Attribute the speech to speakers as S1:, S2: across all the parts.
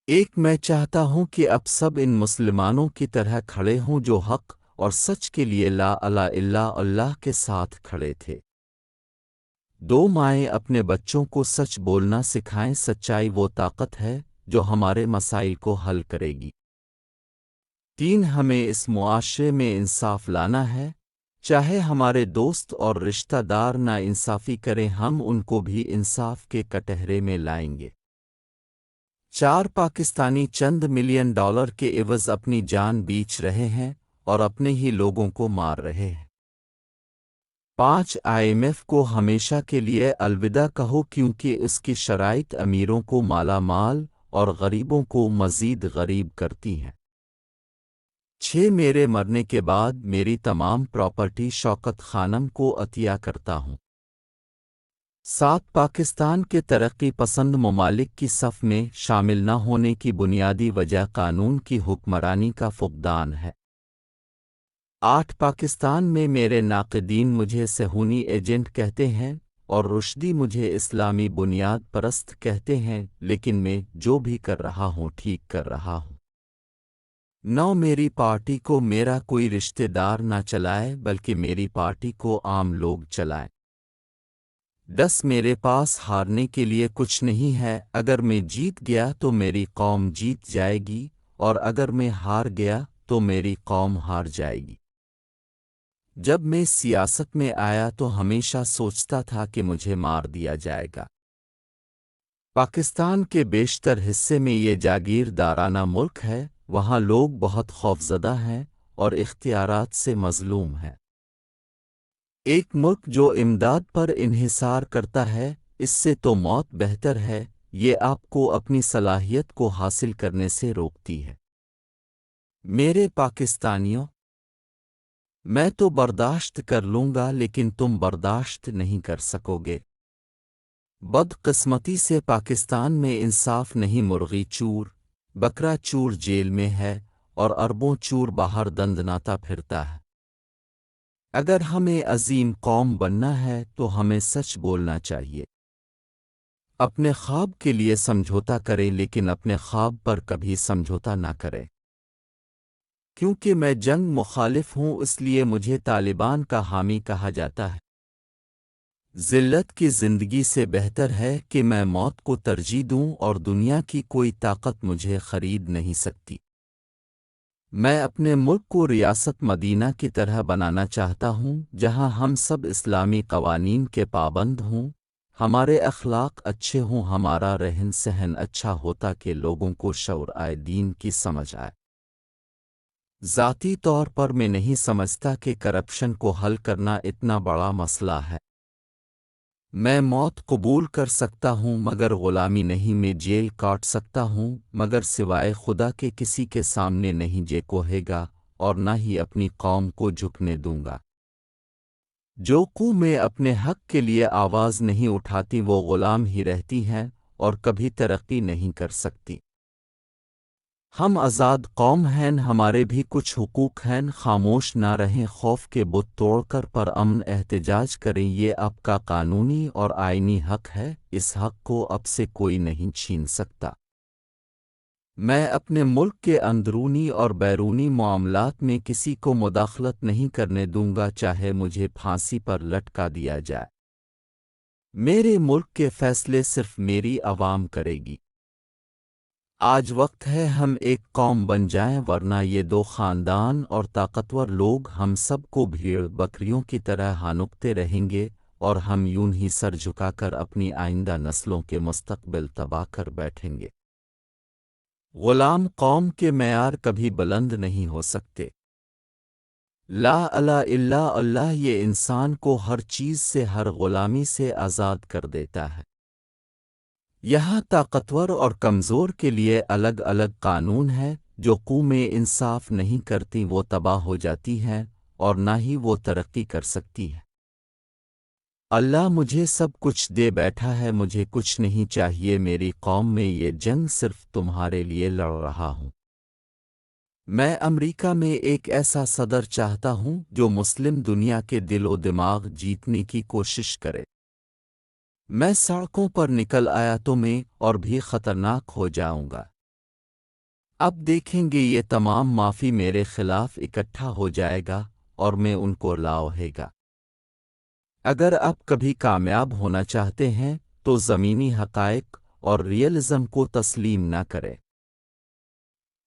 S1: ایک میں چاہتا ہوں کہ اب سب ان مسلمانوں کی طرح کھڑے ہوں جو حق اور سچ کے لیے لا الہ الا اللہ کے ساتھ کھڑے تھے۔ دو مائیں اپنے بچوں کو سچ بولنا سکھائیں، سچائی وہ طاقت ہے جو ہمارے مسائل کو حل کرے گی۔ تین، ہمیں اس معاشرے میں انصاف لانا ہے، چاہے ہمارے دوست اور رشتہ دار نا انصافی کریں، ہم ان کو بھی انصاف کے کٹہرے میں لائیں گے۔ چار، پاکستانی چند ملین ڈالر کے عوض اپنی جان بیچ رہے ہیں اور اپنے ہی لوگوں کو مار رہے ہیں۔ پانچ، IMF کو ہمیشہ کے لیے الوداع کہو کیونکہ اس کی شرائط امیروں کو مالا مال اور غریبوں کو مزید غریب کرتی ہیں۔ چھ، میرے مرنے کے بعد میری تمام پراپرٹی شوکت خانم کو عطیہ کرتا ہوں۔ سات، پاکستان کے ترقی پسند ممالک کی صف میں شامل نہ ہونے کی بنیادی وجہ قانون کی حکمرانی کا فقدان ہے۔ آٹھ، پاکستان میں میرے ناقدین مجھے صہیونی ایجنٹ کہتے ہیں اور رشدی مجھے اسلامی بنیاد پرست کہتے ہیں، لیکن میں جو بھی کر رہا ہوں ٹھیک کر رہا ہوں۔ نو، میری پارٹی کو میرا کوئی رشتہ دار نہ چلائے بلکہ میری پارٹی کو عام لوگ چلائیں۔ 10، میرے پاس ہارنے کے لیے کچھ نہیں ہے، اگر میں جیت گیا تو میری قوم جیت جائے گی اور اگر میں ہار گیا تو میری قوم ہار جائے گی۔ جب میں سیاست میں آیا تو ہمیشہ سوچتا تھا کہ مجھے مار دیا جائے گا۔ پاکستان کے بیشتر حصے میں یہ جاگیردارانہ ملک ہے، وہاں لوگ بہت خوفزدہ ہیں اور اختیارات سے مظلوم ہیں۔ ایک ملک جو امداد پر انحصار کرتا ہے، اس سے تو موت بہتر ہے، یہ آپ کو اپنی صلاحیت کو حاصل کرنے سے روکتی ہے۔ میرے پاکستانیوں، میں تو برداشت کر لوں گا لیکن تم برداشت نہیں کر سکو گے۔ بدقسمتی سے پاکستان میں انصاف نہیں، مرغی چور، بکرا چور جیل میں ہے اور اربوں چور باہر دندناتا پھرتا ہے۔ اگر ہمیں عظیم قوم بننا ہے تو ہمیں سچ بولنا چاہیے۔ اپنے خواب کے لیے سمجھوتا کریں لیکن اپنے خواب پر کبھی سمجھوتا نہ کریں۔ کیونکہ میں جنگ مخالف ہوں اس لیے مجھے طالبان کا حامی کہا جاتا ہے۔ ذلت کی زندگی سے بہتر ہے کہ میں موت کو ترجیح دوں اور دنیا کی کوئی طاقت مجھے خرید نہیں سکتی۔ میں اپنے ملک کو ریاست مدینہ کی طرح بنانا چاہتا ہوں جہاں ہم سب اسلامی قوانین کے پابند ہوں، ہمارے اخلاق اچھے ہوں، ہمارا رہن سہن اچھا ہوتا کہ لوگوں کو شعور آئے، دین کی سمجھ آئے۔ ذاتی طور پر میں نہیں سمجھتا کہ کرپشن کو حل کرنا اتنا بڑا مسئلہ ہے۔ میں موت قبول کر سکتا ہوں مگر غلامی نہیں، میں جیل کاٹ سکتا ہوں مگر سوائے خدا کے کسی کے سامنے نہیں جے کوہے گا اور نہ ہی اپنی قوم کو جھکنے دوں گا۔ جو قومیں اپنے حق کے لیے آواز نہیں اٹھاتی وہ غلام ہی رہتی ہیں اور کبھی ترقی نہیں کر سکتی۔ ہم آزاد قوم ہیں، ہمارے بھی کچھ حقوق ہیں، خاموش نہ رہیں، خوف کے بت توڑ کر پر امن احتجاج کریں، یہ آپ کا قانونی اور آئینی حق ہے، اس حق کو اب سے کوئی نہیں چھین سکتا۔ میں اپنے ملک کے اندرونی اور بیرونی معاملات میں کسی کو مداخلت نہیں کرنے دوں گا، چاہے مجھے پھانسی پر لٹکا دیا جائے۔ میرے ملک کے فیصلے صرف میری عوام کرے گی۔ آج وقت ہے ہم ایک قوم بن جائیں ورنہ یہ دو خاندان اور طاقتور لوگ ہم سب کو بھیڑ بکریوں کی طرح ہانکتے رہیں گے اور ہم یوں ہی سر جھکا کر اپنی آئندہ نسلوں کے مستقبل تباہ کر بیٹھیں گے۔ غلام قوم کے معیار کبھی بلند نہیں ہو سکتے۔ لا الہ الا اللہ یہ انسان کو ہر چیز سے، ہر غلامی سے آزاد کر دیتا ہے۔ یہاں طاقتور اور کمزور کے لیے الگ الگ قانون ہے، جو قومیں انصاف نہیں کرتی وہ تباہ ہو جاتی ہیں اور نہ ہی وہ ترقی کر سکتی ہے۔ اللہ مجھے سب کچھ دے بیٹھا ہے، مجھے کچھ نہیں چاہیے، میری قوم میں یہ جنگ صرف تمہارے لیے لڑ رہا ہوں۔ میں امریکہ میں ایک ایسا صدر چاہتا ہوں جو مسلم دنیا کے دل و دماغ جیتنے کی کوشش کرے۔ میں سڑکوں پر نکل آیا تو میں اور بھی خطرناک ہو جاؤں گا۔ اب دیکھیں گے یہ تمام معافی میرے خلاف اکٹھا ہو جائے گا اور میں ان کو لاؤہے گا۔ اگر آپ کبھی کامیاب ہونا چاہتے ہیں تو زمینی حقائق اور ریئلزم کو تسلیم نہ کریں۔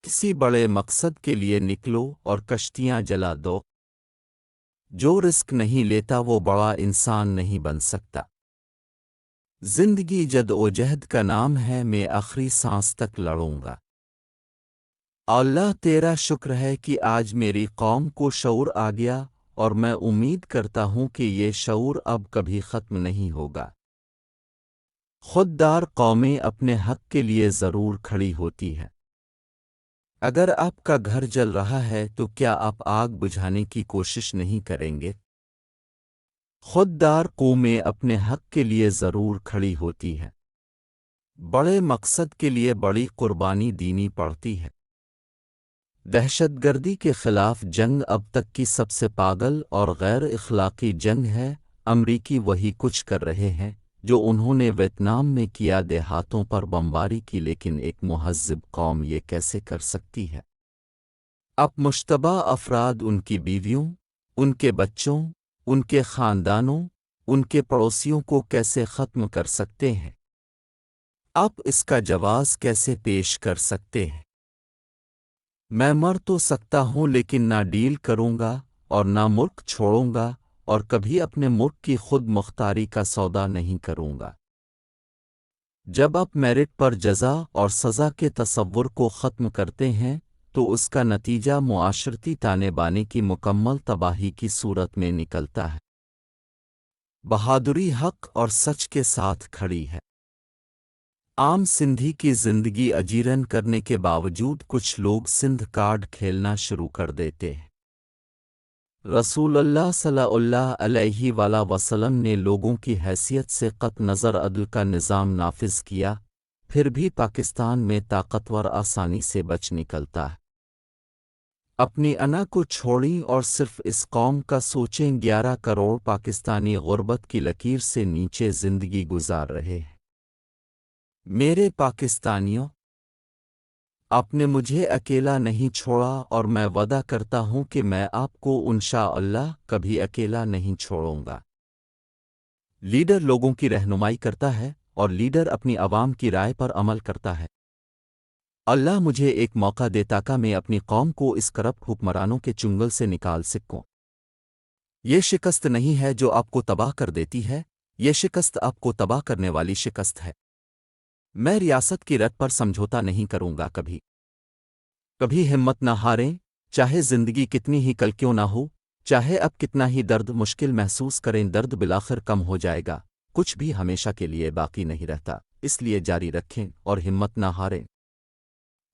S1: کسی بڑے مقصد کے لیے نکلو اور کشتیاں جلا دو۔ جو رسک نہیں لیتا وہ بڑا انسان نہیں بن سکتا۔ زندگی جد و جہد کا نام ہے، میں آخری سانس تک لڑوں گا۔ اللہ تیرا شکر ہے کہ آج میری قوم کو شعور آ گیا، اور میں امید کرتا ہوں کہ یہ شعور اب کبھی ختم نہیں ہوگا۔ خوددار قومیں اپنے حق کے لیے ضرور کھڑی ہوتی ہیں۔ اگر آپ کا گھر جل رہا ہے تو کیا آپ آگ بجھانے کی کوشش نہیں کریں گے؟ خوددار قومیں اپنے حق کے لیے ضرور کھڑی ہوتی ہیں۔ بڑے مقصد کے لیے بڑی قربانی دینی پڑتی ہے۔ دہشت گردی کے خلاف جنگ اب تک کی سب سے پاگل اور غیر اخلاقی جنگ ہے۔ امریکی وہی کچھ کر رہے ہیں جو انہوں نے ویتنام میں کیا، دیہاتوں پر بمباری کی، لیکن ایک مہذب قوم یہ کیسے کر سکتی ہے؟ اب مشتبہ افراد ان کی بیویوں، ان کے بچوں، ان کے خاندانوں، ان کے پڑوسیوں کو کیسے ختم کر سکتے ہیں؟ آپ اس کا جواز کیسے پیش کر سکتے ہیں؟ میں مر تو سکتا ہوں لیکن نہ ڈیل کروں گا اور نہ ملک چھوڑوں گا، اور کبھی اپنے ملک کی خود مختاری کا سودا نہیں کروں گا۔ جب آپ میرٹ پر جزا اور سزا کے تصور کو ختم کرتے ہیں تو اس کا نتیجہ معاشرتی تانے بانے کی مکمل تباہی کی صورت میں نکلتا ہے۔ بہادری حق اور سچ کے ساتھ کھڑی ہے۔ عام سندھی کی زندگی اجیرن کرنے کے باوجود کچھ لوگ سندھ کارڈ کھیلنا شروع کر دیتے ہیں۔ رسول اللہ صلی اللہ علیہ وآلہ وسلم نے لوگوں کی حیثیت سے قطع نظر عدل کا نظام نافذ کیا، پھر بھی پاکستان میں طاقتور آسانی سے بچ نکلتا ہے۔ اپنی انا کو چھوڑیں اور صرف اس قوم کا سوچیں۔ 11 کروڑ پاکستانی غربت کی لکیر سے نیچے زندگی گزار رہے ہیں۔ میرے پاکستانیوں، آپ نے مجھے اکیلا نہیں چھوڑا، اور میں وعدہ کرتا ہوں کہ میں آپ کو انشاءاللہ کبھی اکیلا نہیں چھوڑوں گا۔ لیڈر لوگوں کی رہنمائی کرتا ہے اور لیڈر اپنی عوام کی رائے پر عمل کرتا ہے۔ اللہ مجھے ایک موقع دے تاکہ میں اپنی قوم کو اس کرپٹ حکمرانوں کے چنگل سے نکال سکوں۔ یہ شکست نہیں ہے جو آپ کو تباہ کر دیتی ہے، یہ شکست آپ کو تباہ کرنے والی شکست ہے۔ میں ریاست کی رت پر سمجھوتا نہیں کروں گا۔ کبھی ہمت نہ ہاریں، چاہے زندگی کتنی ہی کل کیوں نہ ہو، چاہے اب کتنا ہی درد مشکل محسوس کریں، درد بالآخر کم ہو جائے گا۔ کچھ بھی ہمیشہ کے لیے باقی نہیں رہتا، اس لیے جاری رکھیں اور ہمت نہ ہاریں۔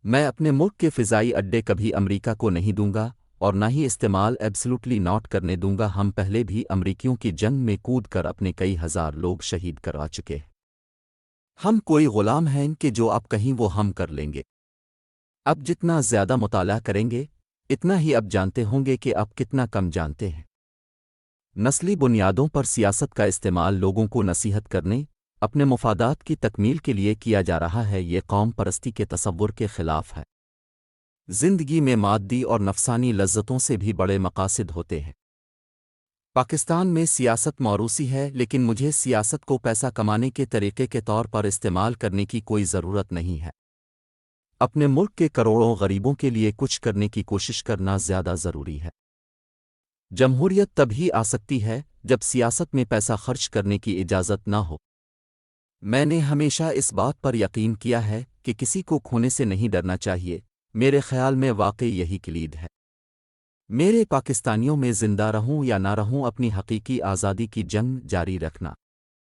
S1: میں اپنے ملک کے فضائی اڈے کبھی امریکہ کو نہیں دوں گا اور نہ ہی استعمال ایبسلوٹلی ناٹ کرنے دوں گا۔ ہم پہلے بھی امریکیوں کی جنگ میں کود کر اپنے کئی ہزار لوگ شہید کروا چکے ہیں۔ ہم کوئی غلام ہیں کہ جو آپ کہیں وہ ہم کر لیں گے۔ اب جتنا زیادہ مطالعہ کریں گے اتنا ہی اب جانتے ہوں گے کہ آپ کتنا کم جانتے ہیں۔ نسلی بنیادوں پر سیاست کا استعمال لوگوں کو نصیحت کرنے، اپنے مفادات کی تکمیل کے لیے کیا جا رہا ہے، یہ قوم پرستی کے تصور کے خلاف ہے۔ زندگی میں مادی اور نفسانی لذتوں سے بھی بڑے مقاصد ہوتے ہیں۔ پاکستان میں سیاست موروثی ہے، لیکن مجھے سیاست کو پیسہ کمانے کے طریقے کے طور پر استعمال کرنے کی کوئی ضرورت نہیں ہے۔ اپنے ملک کے کروڑوں غریبوں کے لیے کچھ کرنے کی کوشش کرنا زیادہ ضروری ہے۔ جمہوریت تب ہی آ سکتی ہے جب سیاست میں پیسہ خرچ کرنے کی اجازت نہ ہو۔ میں نے ہمیشہ اس بات پر یقین کیا ہے کہ کسی کو کھونے سے نہیں ڈرنا چاہیے۔ میرے خیال میں واقعی یہی کلید ہے۔ میرے پاکستانیوں میں زندہ رہوں یا نہ رہوں، اپنی حقیقی آزادی کی جنگ جاری رکھنا۔